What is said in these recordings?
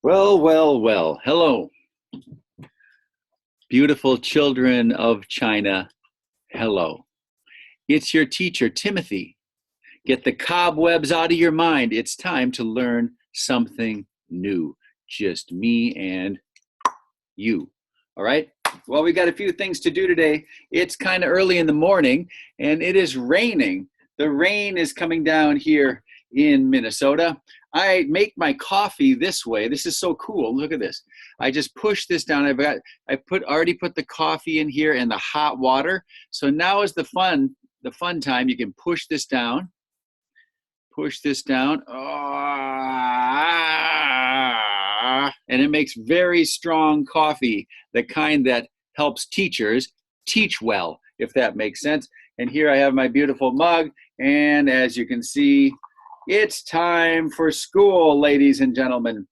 Well, well, well. Hello, beautiful children of China. Hello. It's your teacher, Timothy. Get the cobwebs out of your mind. It's time to learn something new. Just me and you. All right? Well, we got a few things to do today. It's kind of early in the morning and it is raining. The rain is coming down here in Minnesota. I make my coffee this way. This is so cool. Look at this. I just push this down. Already put the coffee in here and the hot water. So now is the fun time. You can push this down. Push this down. And it makes very strong coffee, the kind that helps teachers teach well, if that makes sense. And here I have my beautiful mug. And as you can see, it's time for school, ladies and gentlemen,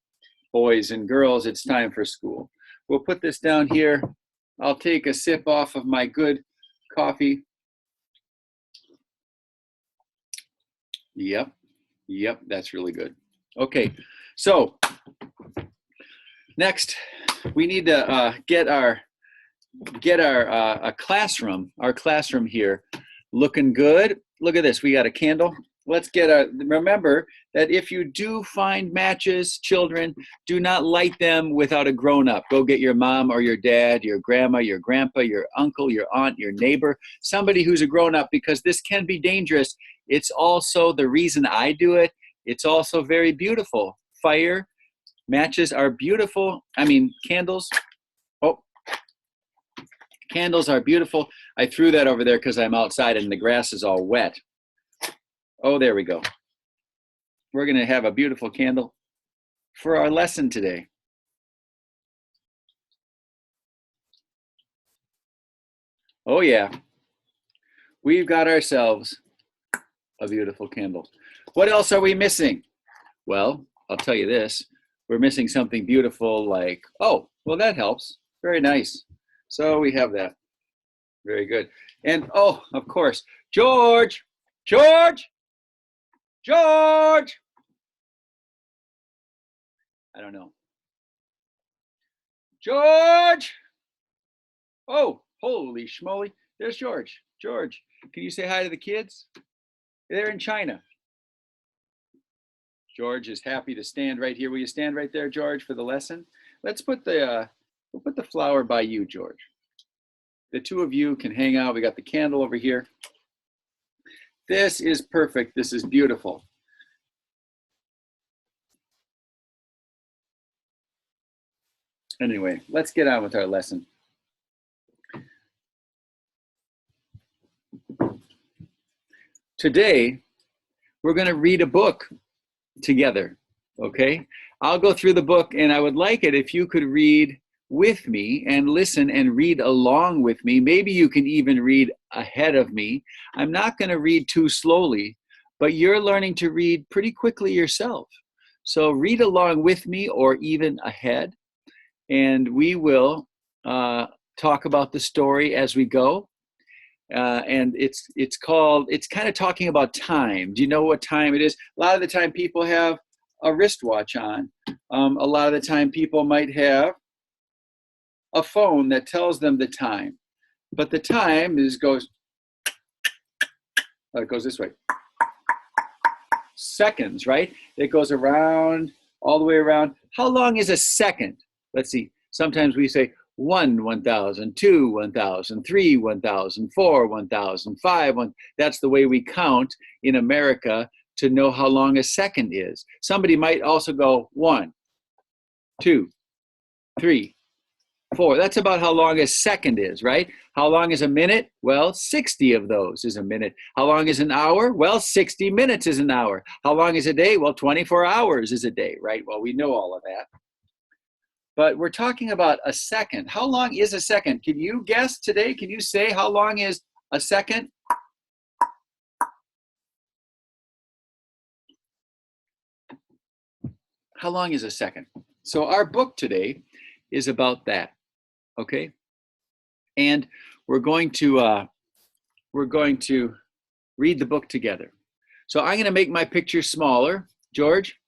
boys and girls. It's time for school. We'll put this down here. I'll take a sip off of my good coffee. Yep, that's really good. Okay, so next we need to get our classroom here looking good. Look at this. We got a candle. Let's remember that if you do find matches, children, do not light them without a grown-up. Go get your mom or your dad, your grandma, your grandpa, your uncle, your aunt, your neighbor, somebody who's a grown-up, because this can be dangerous. It's also the reason I do it. It's also very beautiful. Fire, matches are beautiful. I mean, candles. Oh, candles are beautiful. I threw that over there because I'm outside and the grass is all wet. Oh, there we go. We're going to have a beautiful candle for our lesson today. Oh, yeah. We've got ourselves a beautiful candle. What else are we missing? Well, I'll tell you this. We're missing something beautiful like, oh, well, that helps. Very nice. So we have that. Very good. And, oh, of course, George! I don't know. George! Oh, holy schmoly. There's George. George, can you say hi to the kids? They're in China. George is happy to stand right here. Will you stand right there, George, for the lesson? Let's put we'll put the flower by you, George. The two of you can hang out. We got the candle over here. This is perfect. This is beautiful. Anyway, let's get on with our lesson. Today, we're going to read a book together, okay? I'll go through the book, and I would like it if you could read with me and listen and read along with me. Maybe you can even read ahead of me. I'm not going to read too slowly, but you're learning to read pretty quickly yourself. So read along with me or even ahead, and we will talk about the story as we go. And it's kind of talking about time. Do you know what time it is? A lot of the time people have a wristwatch on. A lot of the time people might have a phone that tells them the time. But the time goes this way. Seconds, right? It goes around, all the way around. How long is a second? Let's see. Sometimes we say 1, 1,000, 2, 1,000, 3, 1,000, 4, 1,000, 5, 1. That's the way we count in America to know how long a second is. Somebody might also go 1, 2, 3, 4. That's about how long a second is, right? How long is a minute? Well, 60 of those is a minute. How long is an hour? Well, 60 minutes is an hour. How long is a day? Well, 24 hours is a day, right? Well, we know all of that. But we're talking about a second. How long is a second? Can you guess today? Can you say how long is a second? How long is a second? So our book today is about that, okay? And we're going to read the book together. So I'm going to make my picture smaller. George,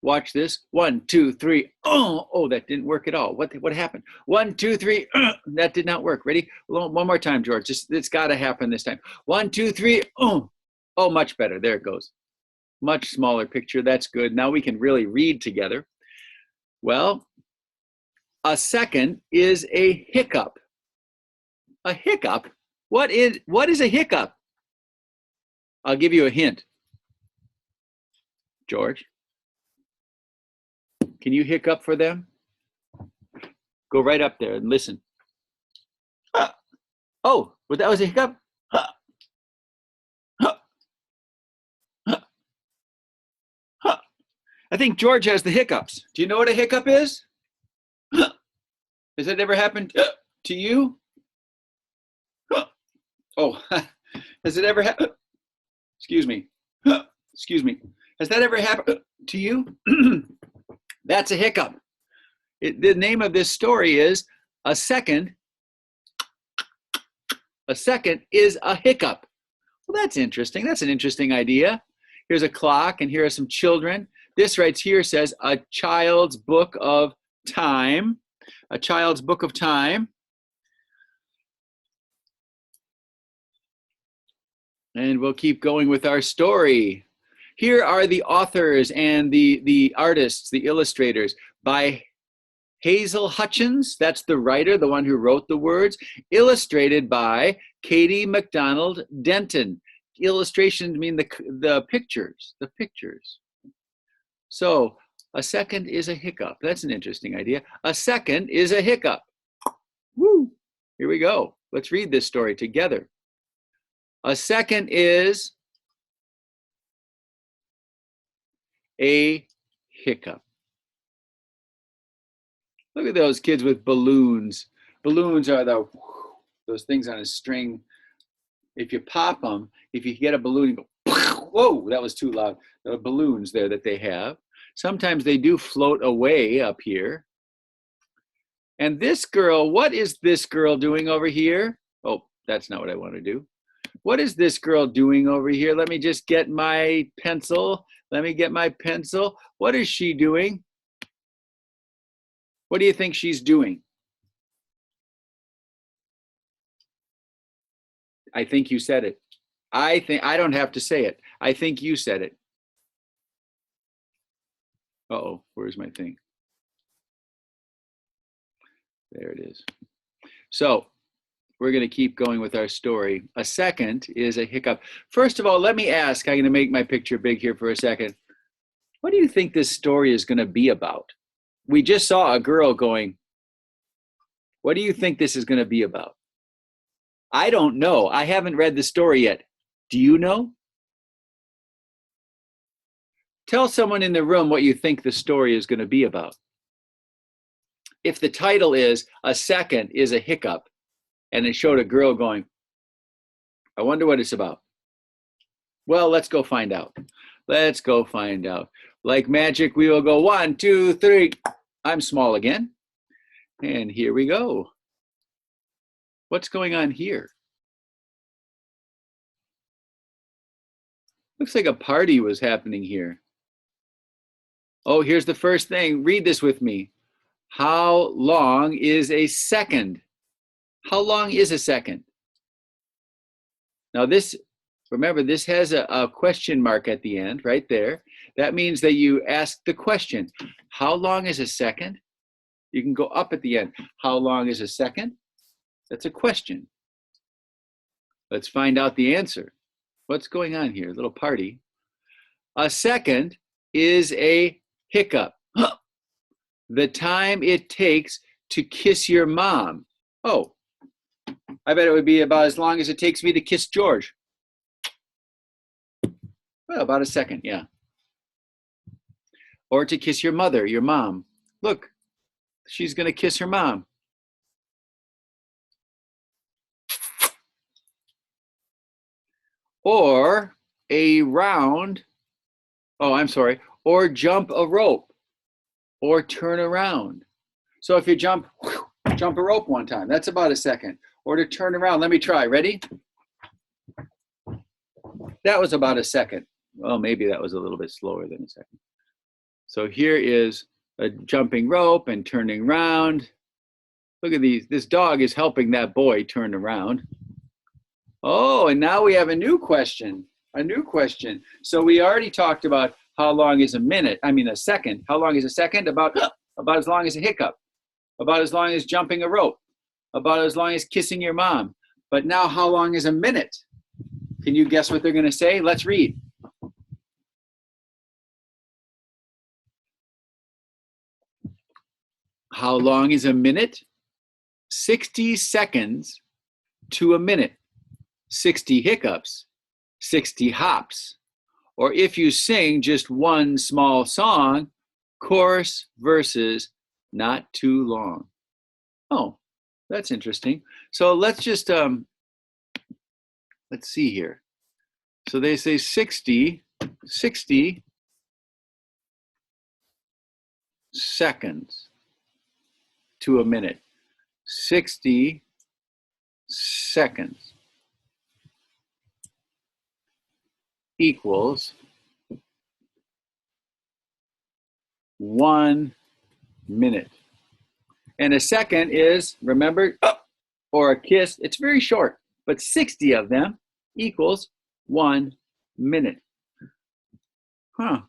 Watch this. 1, 2, 3. Oh, that didn't work at all. What happened? 1, 2, 3. That did not work. Ready? One more time, George. It's got to happen this time. 1, 2, 3. Oh, much better. There it goes. Much smaller picture. That's good. Now we can really read together. Well, a second is a hiccup. A hiccup? What is a hiccup? I'll give you a hint. George, can you hiccup for them? Go right up there and listen. Oh, well, that was a hiccup? I think George has the hiccups. Do you know what a hiccup is? Has that ever happened to you? Oh, has it ever happened? Excuse me. Excuse me. Has that ever happened to you? That's a hiccup. The name of this story is A Second. A second is a hiccup. Well, that's interesting. That's an interesting idea. Here's a clock, and here are some children. This right here says A Child's Book of Time. A Child's Book of Time. And we'll keep going with our story. Here are the authors and the artists, the illustrators. By Hazel Hutchins, that's the writer, the one who wrote the words. Illustrated by Katie MacDonald Denton. Illustrations mean the pictures, the pictures. So a second is a hiccup. That's an interesting idea. A second is a hiccup. Woo! Here we go. Let's read this story together. A second is a hiccup. Look at those kids with balloons. Balloons are those things on a string. If you pop them, if you get a balloon, you go, whoa, that was too loud. The balloons there that they have. Sometimes they do float away up here. And this girl, what is this girl doing over here? Oh, that's not what I want to do. What is this girl doing over here? Let me just get my pencil. Let me get my pencil. What is she doing? What do you think she's doing? I think you said it. I don't have to say it. I think you said it. Uh-oh, where's my thing? There it is. So we're going to keep going with our story. A second is a hiccup. First of all, let me ask, I'm going to make my picture big here for a second. What do you think this story is going to be about? We just saw a girl going, what do you think this is going to be about? I don't know. I haven't read the story yet. Do you know? Tell someone in the room what you think the story is going to be about. If the title is A Second is a Hiccup, and it showed a girl going, I wonder what it's about. Well, let's go find out. Let's go find out. Like magic, we will go 1, 2, 3. I'm small again. And here we go. What's going on here? Looks like a party was happening here. Oh, here's the first thing. Read this with me. How long is a second? How long is a second? Now this, remember, this has a question mark at the end, right there. That means that you ask the question, how long is a second? You can go up at the end. How long is a second? That's a question. Let's find out the answer. What's going on here? A little party. A second is a hiccup. The time it takes to kiss your mom. Oh, I bet it would be about as long as it takes me to kiss George. Well, about a second, yeah. Or to kiss your mother, your mom. Look, she's going to kiss her mom. Or a round, or jump a rope, or turn around. So if you jump a rope one time, that's about a second. Or to turn around, let me try, ready? That was about a second. Well, maybe that was a little bit slower than a second. So here is a jumping rope and turning around. Look at these. This dog is helping that boy turn around. Oh, and now we have a new question. A new question. So we already talked about how long is a minute. I mean, a second. How long is a second? About as long as a hiccup. About as long as jumping a rope. About as long as kissing your mom. But now, how long is a minute? Can you guess what they're going to say? Let's read. How long is a minute? 60 seconds to a minute. 60 hiccups, 60 hops. Or if you sing just one small song, chorus, verses, not too long. Oh, that's interesting. So let's just, let's see here. So they say 60 seconds to a minute. 60 seconds equals 1 minute. And a second is, remember, or a kiss. It's very short, but 60 of them equals 1 minute. Huh.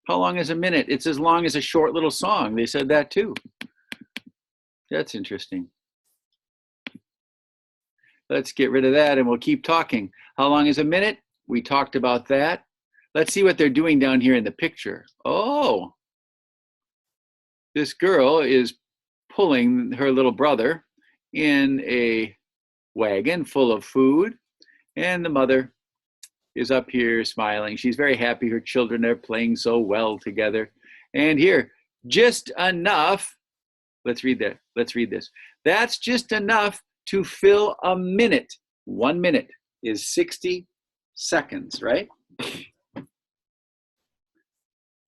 How long is a minute? It's as long as a short little song. They said that too. That's interesting. Let's get rid of that and we'll keep talking. How long is a minute? We talked about that. Let's see what they're doing down here in the picture. Oh, this girl is pulling her little brother in a wagon full of food, and the mother is up here smiling. She's very happy her children are playing so well together. And here, just enough. Let's read that. Let's read this. That's just enough to fill a minute. 1 minute is 60 seconds, right?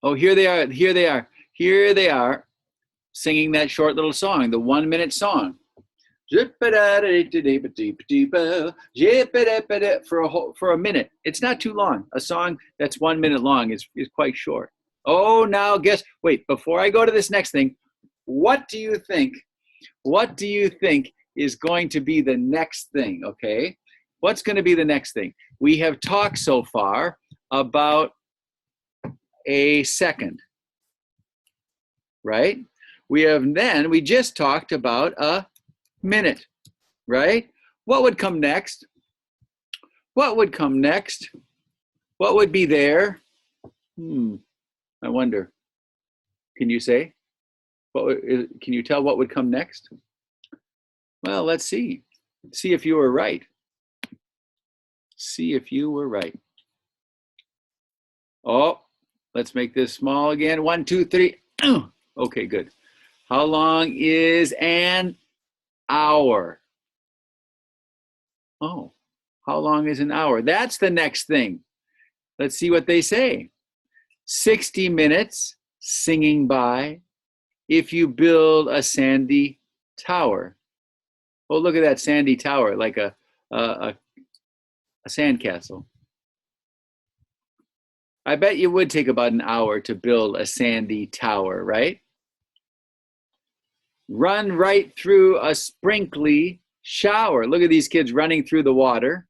Oh, here they are. Here they are. Here they are singing that short little song, the 1 minute song. For a minute. It's not too long. A song that's 1 minute long is quite short. Oh, now guess, wait, before I go to this next thing, what do you think? What do you think is going to be the next thing, okay? What's going to be the next thing? We have talked so far about a second, right? We just talked about a minute, right? What would come next? What would come next? What would be there? I wonder. Can you say? Can you tell what would come next? Well, let's see. See if you were right. See if you were right. Oh, let's make this small again. 1, 2, 3. Okay, good. How long is an hour? Oh, how long is an hour? That's the next thing. Let's see what they say. 60 minutes singing by if you build a sandy tower. Oh, look at that sandy tower, like a sandcastle. I bet you would take about an hour to build a sandy tower, right? Run right through a sprinkly shower. Look at these kids running through the water.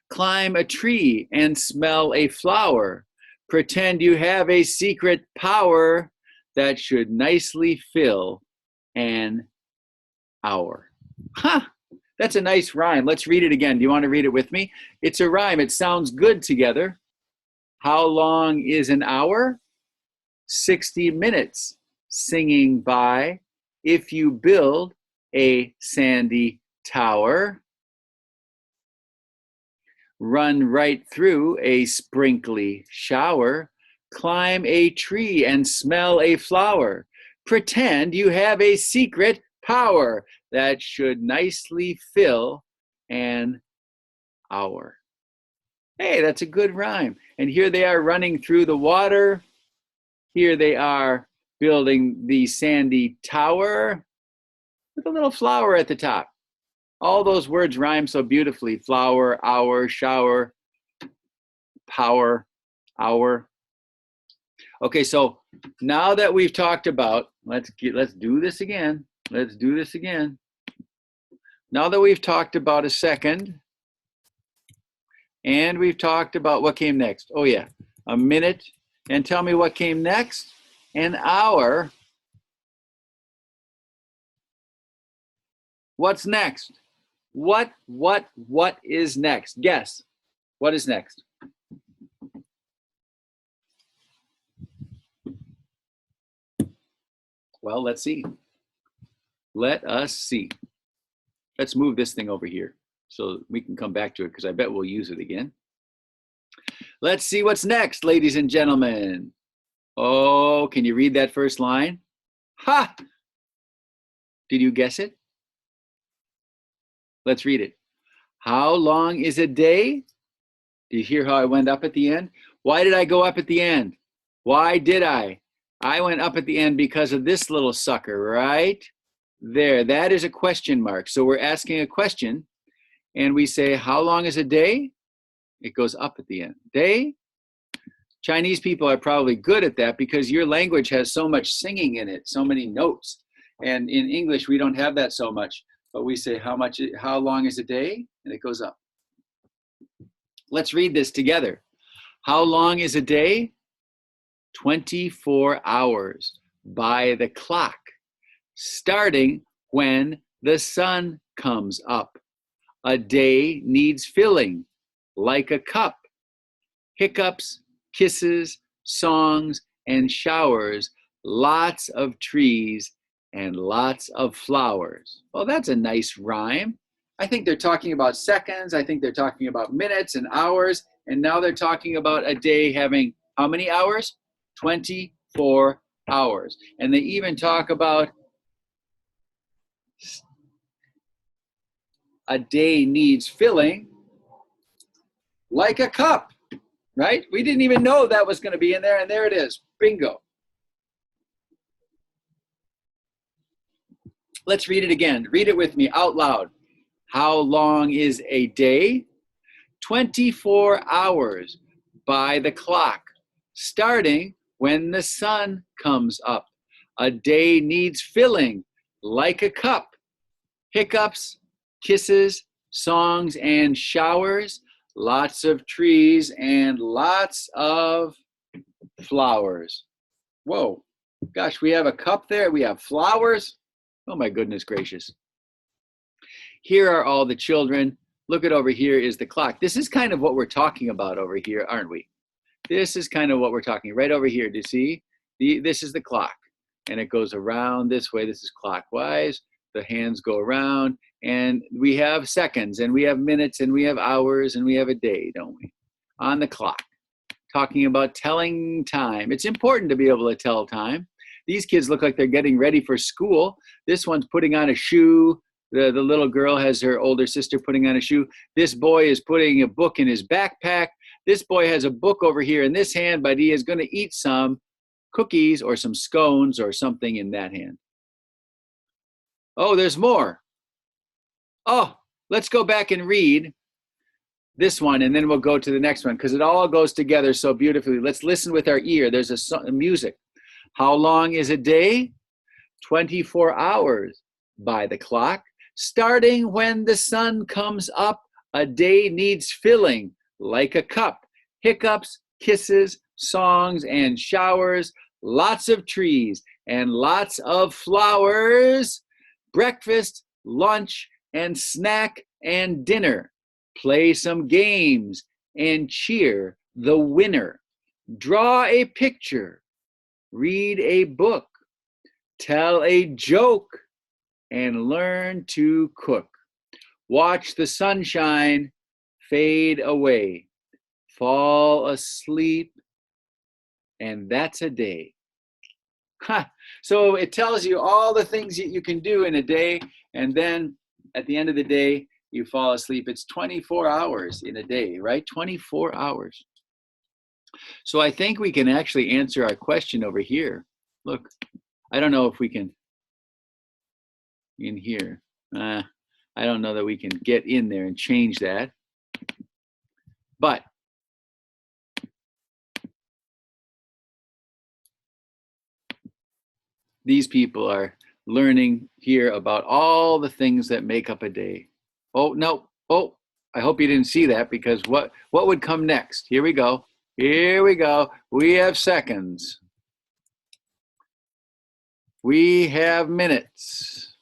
Climb a tree and smell a flower. Pretend you have a secret power that should nicely fill an hour. Huh, that's a nice rhyme. Let's read it again. Do you want to read it with me? It's a rhyme. It sounds good together. How long is an hour? 60 minutes singing by if you build a sandy tower. Run right through a sprinkly shower. Climb a tree and smell a flower. Pretend you have a secret power that should nicely fill an hour. Hey, that's a good rhyme. And here they are running through the water. Here they are building the sandy tower with a little flower at the top. All those words rhyme so beautifully. Flower, hour, shower, power, hour. Okay, so now that we've talked about, let's do this again. Let's do this again. Now that we've talked about a second, and we've talked about what came next. Oh yeah, a minute, and tell me what came next. An hour. What's next? What is next? Guess. What is next? Well, let's see. Let us see. Let's move this thing over here so we can come back to it because I bet we'll use it again. Let's see what's next, ladies and gentlemen. Oh, can you read that first line? Ha! Did you guess it? Let's read it. How long is a day? Do you hear how I went up at the end? Why did I go up at the end? Why did I? I went up at the end because of this little sucker, right? There, that is a question mark. So we're asking a question and we say, how long is a day? It goes up at the end. Day? Chinese people are probably good at that because your language has so much singing in it, so many notes. And in English, we don't have that so much. But we say, how long is a day? And it goes up. Let's read this together. How long is a day? 24 hours by the clock, starting when the sun comes up. A day needs filling like a cup. Hiccups, kisses, songs, and showers, lots of trees, and lots of flowers. Well, that's a nice rhyme. I think they're talking about seconds. I think they're talking about minutes and hours. And now they're talking about a day having how many hours? 24 hours. And they even talk about a day needs filling like a cup, right? We didn't even know that was going to be in there, and there it is. Bingo. Let's read it again. Read it with me out loud. How long is a day? 24 hours by the clock, starting when the sun comes up. A day needs filling like a cup. Hiccups, kisses, songs, and showers, lots of trees, and lots of flowers. Whoa, gosh, we have a cup there. We have flowers. Oh my goodness gracious. Here are all the children. Look at over here is the clock. This is kind of what we're talking about over here, aren't we? This is kind of what we're talking right over here. Do you see? This is the clock. And it goes around this way. This is clockwise. The hands go around. And we have seconds, and we have minutes, and we have hours, and we have a day, don't we? On the clock. Talking about telling time. It's important to be able to tell time. These kids look like they're getting ready for school. This one's putting on a shoe. The little girl has her older sister putting on a shoe. This boy is putting a book in his backpack. This boy has a book over here in this hand, but he is going to eat some cookies or some scones or something in that hand. Oh, there's more. Oh, let's go back and read this one, and then we'll go to the next one because it all goes together so beautifully. Let's listen with our ear. There's a music. How long is a day? 24 hours by the clock. Starting when the sun comes up, a day needs filling like a cup. Hiccups, kisses, songs, and showers, lots of trees and lots of flowers. Breakfast, lunch, and snack and dinner. Play some games and cheer the winner. Draw a picture. Read a book. Tell a joke. And learn to cook. Watch the sunshine fade away. Fall asleep. And that's a day. So it tells you all the things that you can do in a day. And then at the end of the day, you fall asleep. It's 24 hours in a day, right? 24 hours. So I think we can actually answer our question over here. Look, I don't know if we can in here. I don't know that we can get in there and change that. But These people are learning here about all the things that make up a day. Oh, no. Oh, I hope you didn't see that, because what would come next? Here we go. Here we go. We have seconds. We have minutes.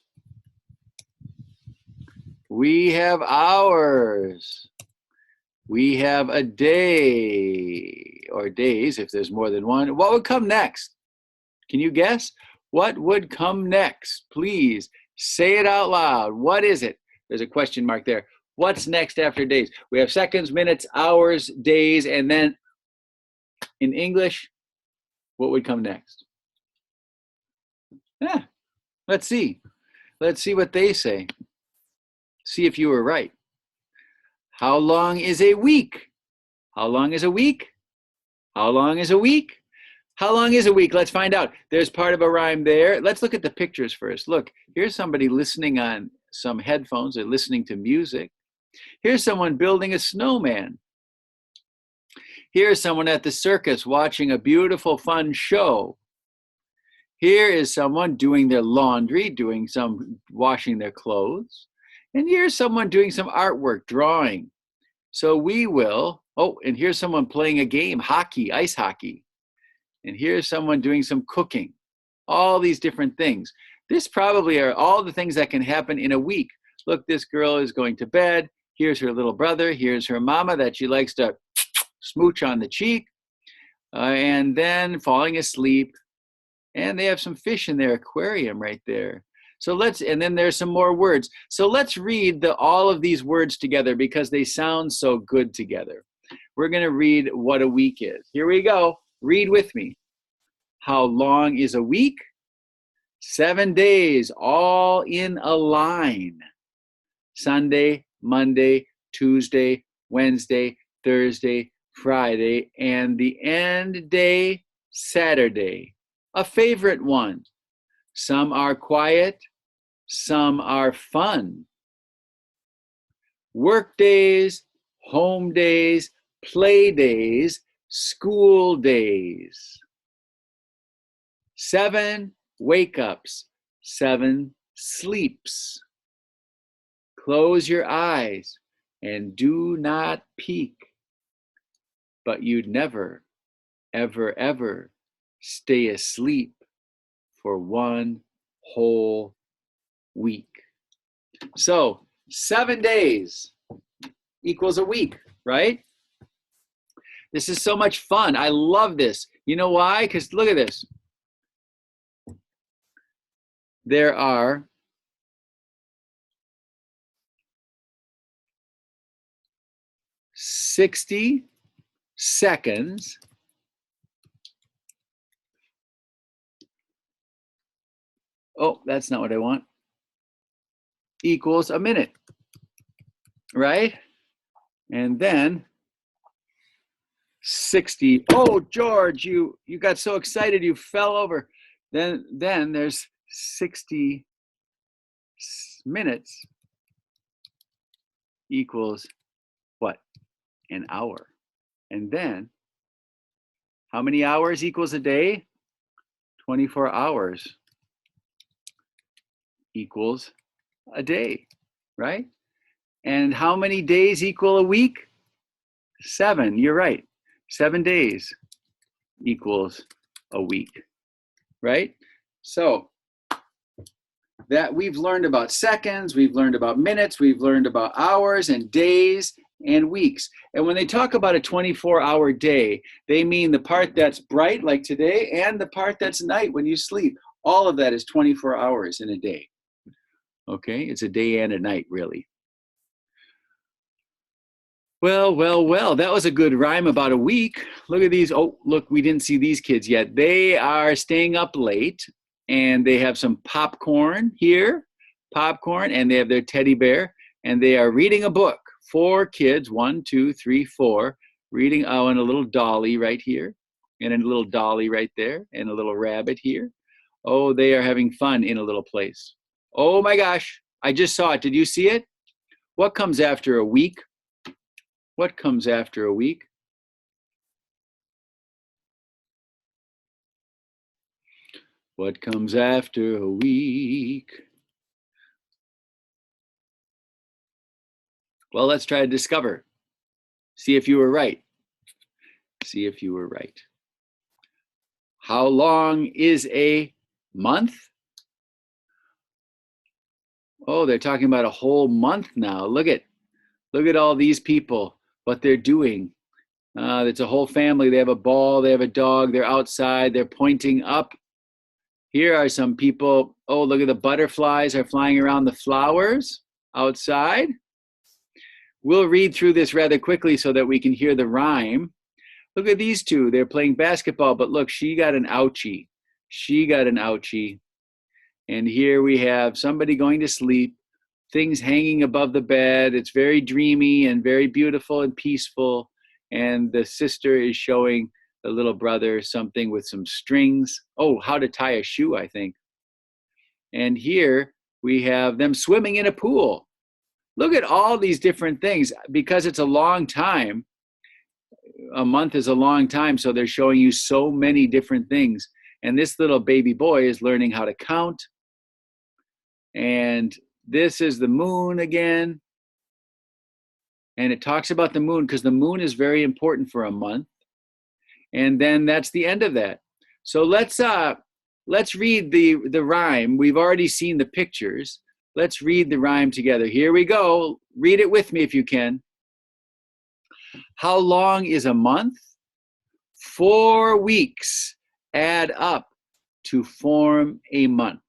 We have hours. We have a day, or days if there's more than one. What would come next? Can you guess? What would come next? Please say it out loud. What is it? There's a question mark there. What's next after days? We have seconds, minutes, hours, days, and then in English, what would come next? Yeah, let's see. Let's see what they say. See if you were right. How long is a week? How long is a week? How long is a week? How long is a week? Let's find out. There's part of a rhyme there. Let's look at the pictures first. Look, here's somebody listening on some headphones. They're listening to music. Here's someone building a snowman. Here's someone at the circus watching a beautiful, fun show. Here is someone doing their laundry, washing their clothes. And here's someone doing some artwork, drawing. So we will, and here's someone playing a game, hockey, ice hockey. And here's someone doing some cooking. All these different things. This probably are all the things that can happen in a week. Look, this girl is going to bed. Here's her little brother. Here's her mama that she likes to smooch on the cheek. And then falling asleep. And they have some fish in their aquarium right there. And then there's some more words. So let's read all of these words together because they sound so good together. We're going to read what a week is. Here we go. Read with me. How long is a week? 7 days, all in a line. Sunday, Monday, Tuesday, Wednesday, Thursday, Friday, and the end day, Saturday. A favorite one. Some are quiet, some are fun. Work days, home days, play days, school days. 7 wake-ups, 7 sleeps. Close your eyes and do not peek, but you'd never, ever, ever stay asleep for 1 whole week. So 7 days equals a week, right? This is so much fun. I love this. You know why? Because look at this. There are 60 seconds that's not what I want. Equals a minute, right? And then 60. Oh, George, you got so excited you fell over. Then there's 60 minutes equals what? An hour. And then how many hours equals a day? 24 hours equals a day, right? And how many days equal a week? 7, you're right. 7 days equals a week, right? So that we've learned about seconds, we've learned about minutes, we've learned about hours and days and weeks. And when they talk about a 24-hour day, they mean the part that's bright like today and the part that's night when you sleep. All of that is 24 hours in a day. Okay, it's a day and a night, really. Well, that was a good rhyme about a week. Look at these. Oh, look, we didn't see these kids yet. They are staying up late, and they have some popcorn here, and they have their teddy bear, and they are reading a book. 4 kids, 1, 2, 3, 4, reading, and a little dolly right here, and a little dolly right there, and a little rabbit here. Oh, they are having fun in a little place. Oh my gosh, I just saw it. Did you see it? What comes after a week? What comes after a week? What comes after a week? Well, let's try to discover. See if you were right. See if you were right. How long is a month? Oh, they're talking about a whole month now. Look at all these people, what they're doing. It's a whole family. They have a ball, they have a dog, they're outside, they're pointing up. Here are some people. Oh, look at the butterflies are flying around the flowers outside. We'll read through this rather quickly so that we can hear the rhyme. Look at these two. They're playing basketball, but look, she got an ouchie. She got an ouchie. And here we have somebody going to sleep, things hanging above the bed. It's very dreamy and very beautiful and peaceful. And the sister is showing the little brother something with some strings. Oh, how to tie a shoe, I think. And here we have them swimming in a pool. Look at all these different things. Because it's a long time, a month is a long time, so they're showing you so many different things. And this little baby boy is learning how to count. And this is the moon again. And it talks about the moon because the moon is very important for a month. And then that's the end of that. So let's read the rhyme. We've already seen the pictures. Let's read the rhyme together. Here we go. Read it with me if you can. How long is a month? 4 weeks add up to form a month.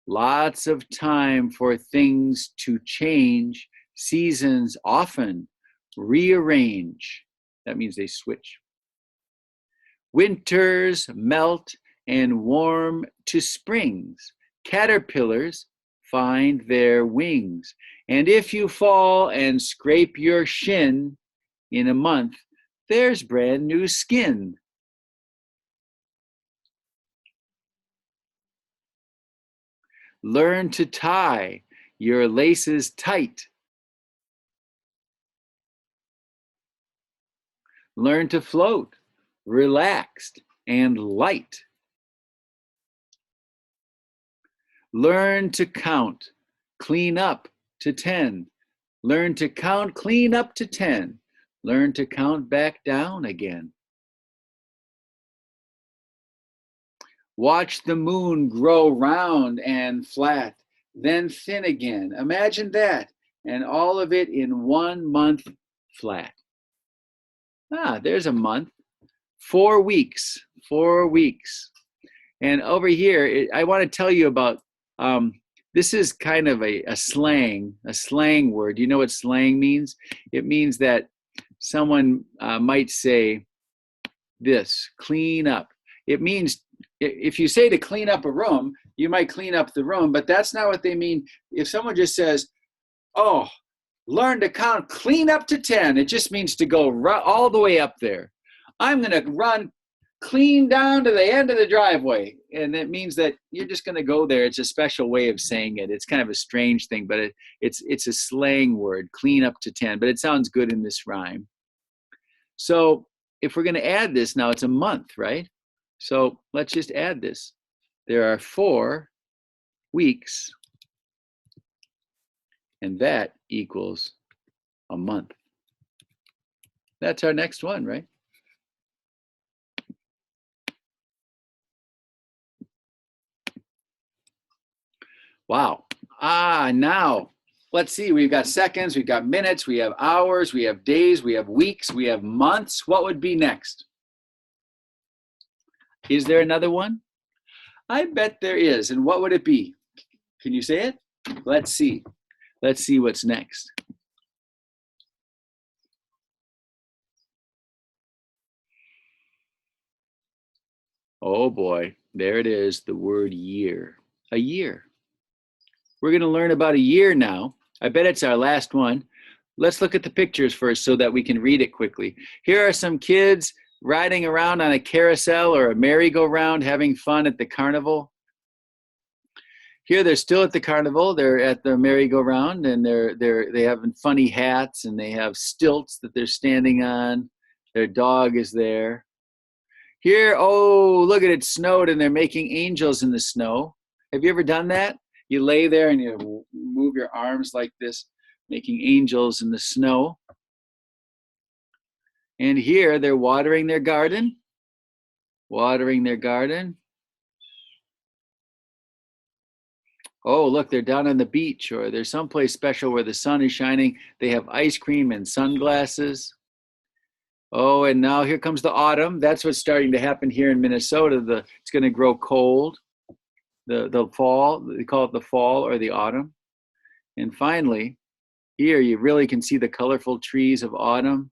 Lots of time for things to change. Seasons often rearrange. That means they switch. Winters melt and warm to springs. Caterpillars find their wings. And if you fall and scrape your shin in a month, there's brand new skin. Learn to tie your laces tight. Learn to float, relaxed and light. Learn to count, clean up to 10. Learn to count, clean up to 10. Learn to count back down again. Watch the moon grow round and flat, then thin again. Imagine that, and all of it in 1 month flat. There's a month. 4 weeks, 4 weeks. And over here, I want to tell you about, this is kind of a slang word. You know what slang means? It means that someone might say this, clean up. It means, if you say to clean up a room, you might clean up the room, but that's not what they mean. If someone just says, oh, learn to count, clean up to 10, it just means to go all the way up there. I'm going to run clean down to the end of the driveway. And it means that you're just going to go there. It's a special way of saying it. It's kind of a strange thing, but it's a slang word, clean up to 10, but it sounds good in this rhyme. So if we're going to add this now, it's a month, right? So let's just add this. There are 4 weeks, and that equals a month. That's our next one, right? Wow. Now, let's see. We've got seconds, we've got minutes, we have hours, we have days, we have weeks, we have months. What would be next? Is there another one? I bet there is. And what would it be? Can you say it? Let's see. Let's see what's next. Oh boy, there it is, the word year. A year. We're going to learn about a year now. I bet it's our last one. Let's look at the pictures first so that we can read it quickly. Here are some kids riding around on a carousel or a merry-go-round, having fun at the carnival. Here they're still at the carnival. They're at the merry-go-round, and they have funny hats, and they have stilts that they're standing on. Their dog is there. Here, oh, look at it, snowed, and they're making angels in the snow. Have you ever done that? You lay there and you move your arms like this, making angels in the snow. And here they're watering their garden. Watering their garden. Oh, look, they're down on the beach, or they're someplace special where the sun is shining. They have ice cream and sunglasses. Oh, and now here comes the autumn. That's what's starting to happen here in Minnesota. It's going to grow cold. The fall, they call it the fall or the autumn. And finally, here you really can see the colorful trees of autumn.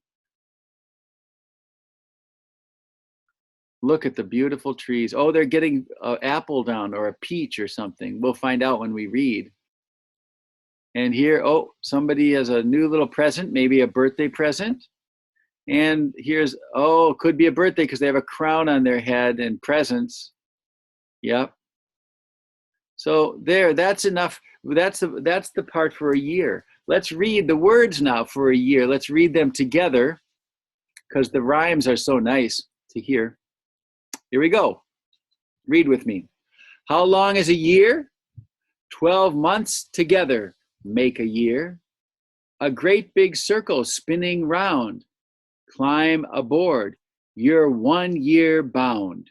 Look at the beautiful trees. Oh, they're getting an apple down or a peach or something. We'll find out when we read. And here, oh, somebody has a new little present, maybe a birthday present. And here's, oh, could be a birthday because they have a crown on their head and presents. Yep. So there, that's enough. That's the part for a year. Let's read the words now for a year. Let's read them together because the rhymes are so nice to hear. Here we go. Read with me. How long is a year? 12 months together make a year. A great big circle spinning round. Climb aboard. You're 1 year bound.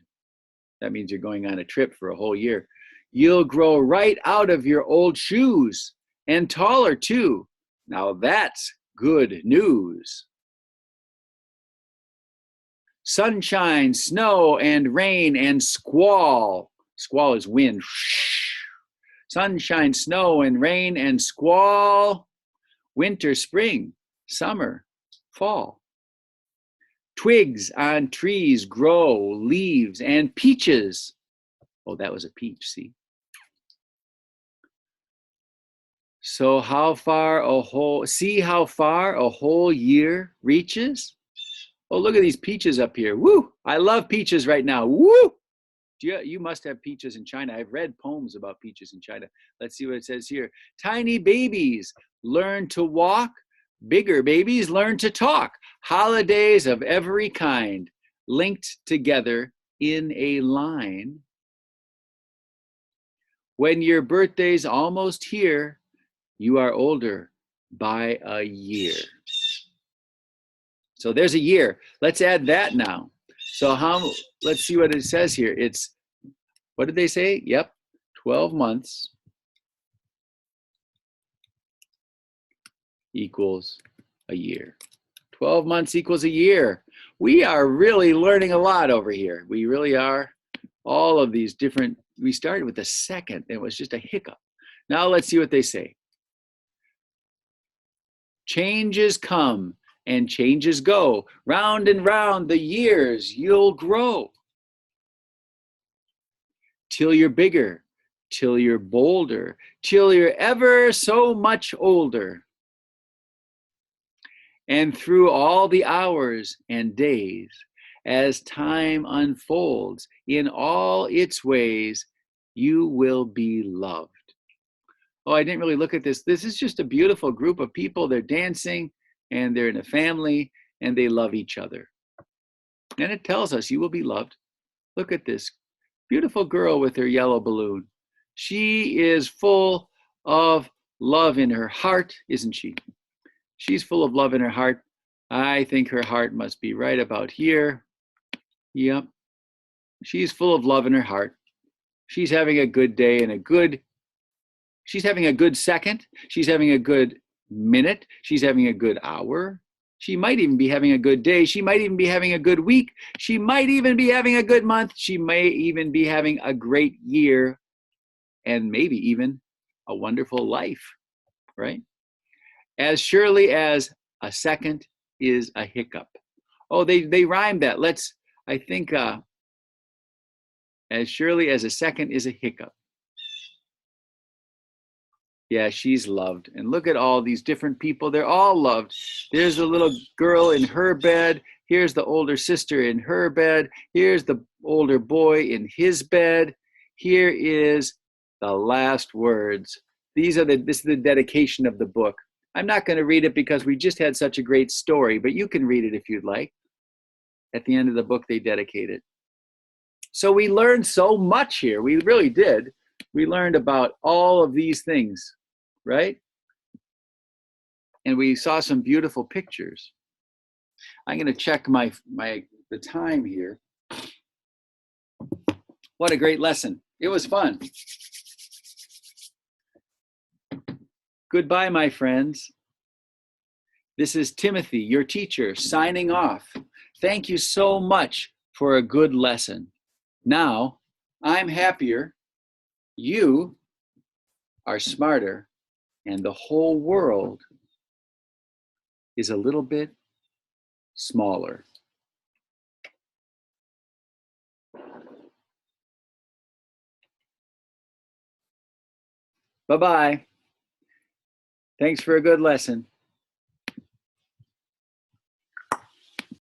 That means you're going on a trip for a whole year. You'll grow right out of your old shoes and taller too. Now that's good news. Sunshine, snow, and rain and squall. Squall is wind. Sunshine, snow, and rain and squall. Winter, spring, summer, fall. Twigs on trees grow, leaves and peaches. Oh, that was a peach, see? So see how far a whole year reaches? Oh, look at these peaches up here. Woo! I love peaches right now. Woo! You must have peaches in China. I've read poems about peaches in China. Let's see what it says here. Tiny babies learn to walk. Bigger babies learn to talk. Holidays of every kind linked together in a line. When your birthday's almost here, you are older by a year. So there's a year. Let's add that now. So let's see what it says here. It's, what did they say? Yep, 12 months equals a year. 12 months equals a year. We are really learning a lot over here. We really are. All of these different, we started with the second. It was just a hiccup. Now let's see what they say. Changes come and changes go. Round and round the years you'll grow. Till you're bigger, till you're bolder, till you're ever so much older. And through all the hours and days, as time unfolds in all its ways, you will be loved. Oh, I didn't really look at this. This is just a beautiful group of people. They're dancing and they're in a family and they love each other. And it tells us you will be loved. Look at this beautiful girl with her yellow balloon. She is full of love in her heart, isn't she? She's full of love in her heart. I think her heart must be right about here. Yep. She's full of love in her heart. She's having a good day and she's having a good second. She's having a good minute. She's having a good hour. She might even be having a good day. She might even be having a good week. She might even be having a good month. She may even be having a great year and maybe even a wonderful life, right? As surely as a second is a hiccup. Oh, they rhymed that. I think, as surely as a second is a hiccup. Yeah, she's loved. And look at all these different people. They're all loved. There's a little girl in her bed. Here's the older sister in her bed. Here's the older boy in his bed. Here is the last words. This is the dedication of the book. I'm not going to read it because we just had such a great story, but you can read it if you'd like. At the end of the book, they dedicate it. So we learned so much here. We really did. We learned about all of these things, right? And we saw some beautiful pictures. I'm going to check the time here. What a great lesson. It was fun. Goodbye, my friends. This is Timothy, your teacher, signing off. Thank you so much for a good lesson. Now, I'm happier, you are smarter, and the whole world is a little bit smaller. Bye-bye. Thanks for a good lesson.